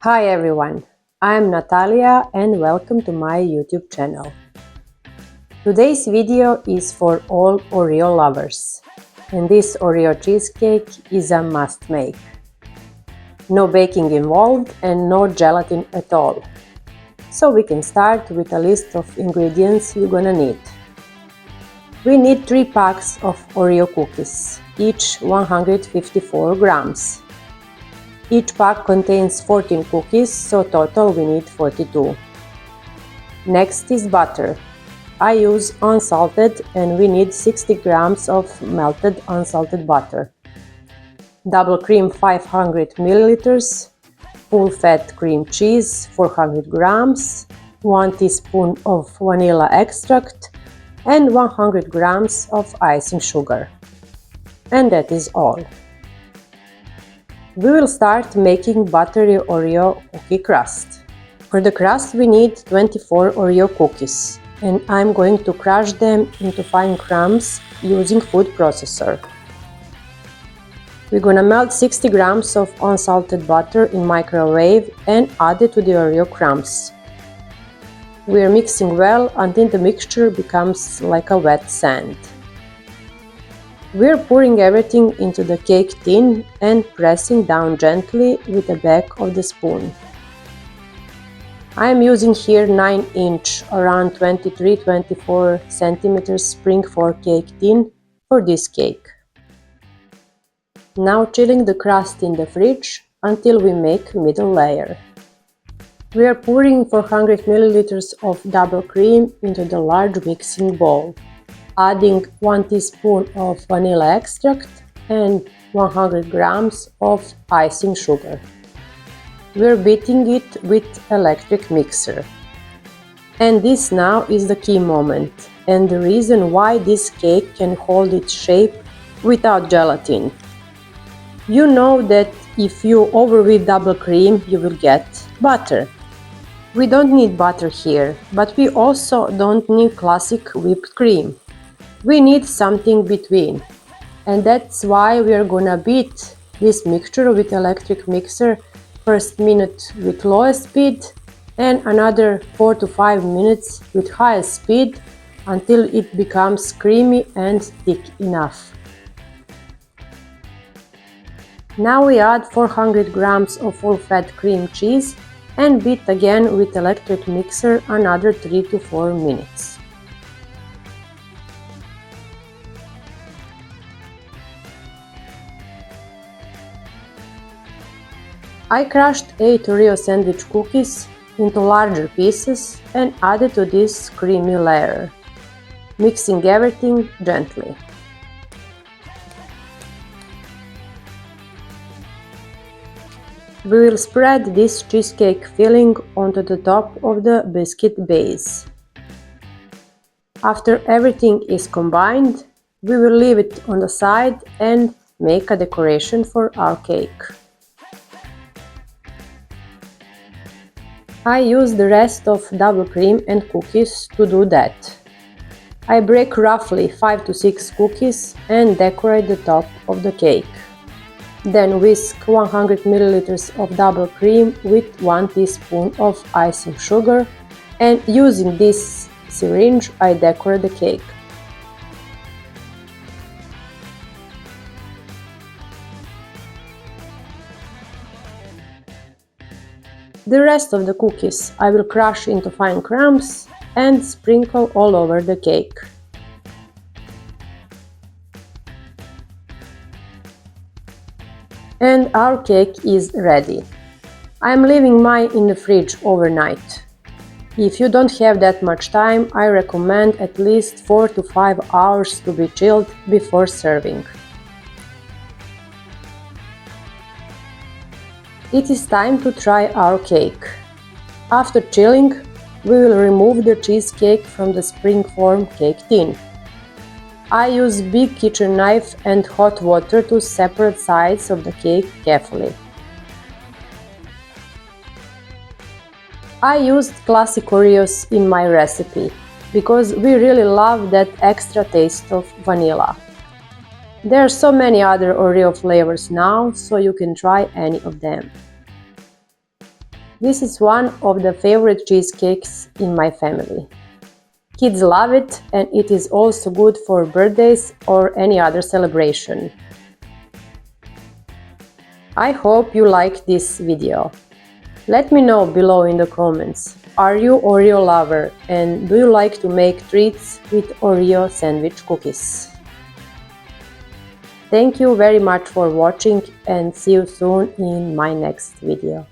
Hi everyone, I'm Natalia and welcome to my YouTube channel. Today's video is for all Oreo lovers, and this Oreo cheesecake is a must make. No baking involved and no gelatin at all. So we can start with a list of ingredients you're gonna need. We need 3 packs of Oreo cookies, each 154 grams. Each pack contains 14 cookies, so total we need 42. Next is butter. I use unsalted and we need 60 grams of melted unsalted butter. Double cream 500 milliliters, full fat cream cheese 400 grams, 1 teaspoon of vanilla extract and 100 grams of icing sugar. And that is all. We will start making buttery Oreo cookie crust. For the crust we need 24 Oreo cookies and I'm going to crush them into fine crumbs using food processor. We're gonna melt 60 grams of unsalted butter in microwave and add it to the Oreo crumbs. We are mixing well until the mixture becomes like a wet sand. We are pouring everything into the cake tin and pressing down gently with the back of the spoon. I am using here 9-inch, around 23-24 cm spring form cake tin for this cake. Now chilling the crust in the fridge until we make middle layer. We are pouring 400 ml of double cream into the large mixing bowl, adding 1 teaspoon of vanilla extract and 100 grams of icing sugar. We're beating it with electric mixer. And this now is the key moment and the reason why this cake can hold its shape without gelatin. You know that if you overwhelm double cream you will get butter. We don't need butter here, but we also don't need classic whipped cream. We need something between, and that's why we are gonna beat this mixture with electric mixer first minute with lowest speed and another 4 to 5 minutes with highest speed until it becomes creamy and thick enough. Now we add 400 grams of full fat cream cheese and beat again with electric mixer another 3 to 4 minutes. I crushed 8 Oreo sandwich cookies into larger pieces and added to this creamy layer, mixing everything gently. We will spread this cheesecake filling onto the top of the biscuit base. After everything is combined, we will leave it on the side and make a decoration for our cake. I use the rest of double cream and cookies to do that. I break roughly 5 to 6 cookies and decorate the top of the cake. Then whisk 100 ml of double cream with 1 teaspoon of icing sugar and using this syringe I decorate the cake. The rest of the cookies I will crush into fine crumbs and sprinkle all over the cake. And our cake is ready. I am leaving mine in the fridge overnight. If you don't have that much time, I recommend at least 4 to 5 hours to be chilled before serving. It is time to try our cake. After chilling, we will remove the cheesecake from the spring form cake tin. I use big kitchen knife and hot water to separate sides of the cake carefully. I used classic Oreos in my recipe because we really love that extra taste of vanilla. There are so many other Oreo flavors now, so you can try any of them. This is one of the favorite cheesecakes in my family. Kids love it, and it is also good for birthdays or any other celebration. I hope you liked this video. Let me know below in the comments. Are you Oreo lover and do you like to make treats with Oreo sandwich cookies? Thank you very much for watching and see you soon in my next video.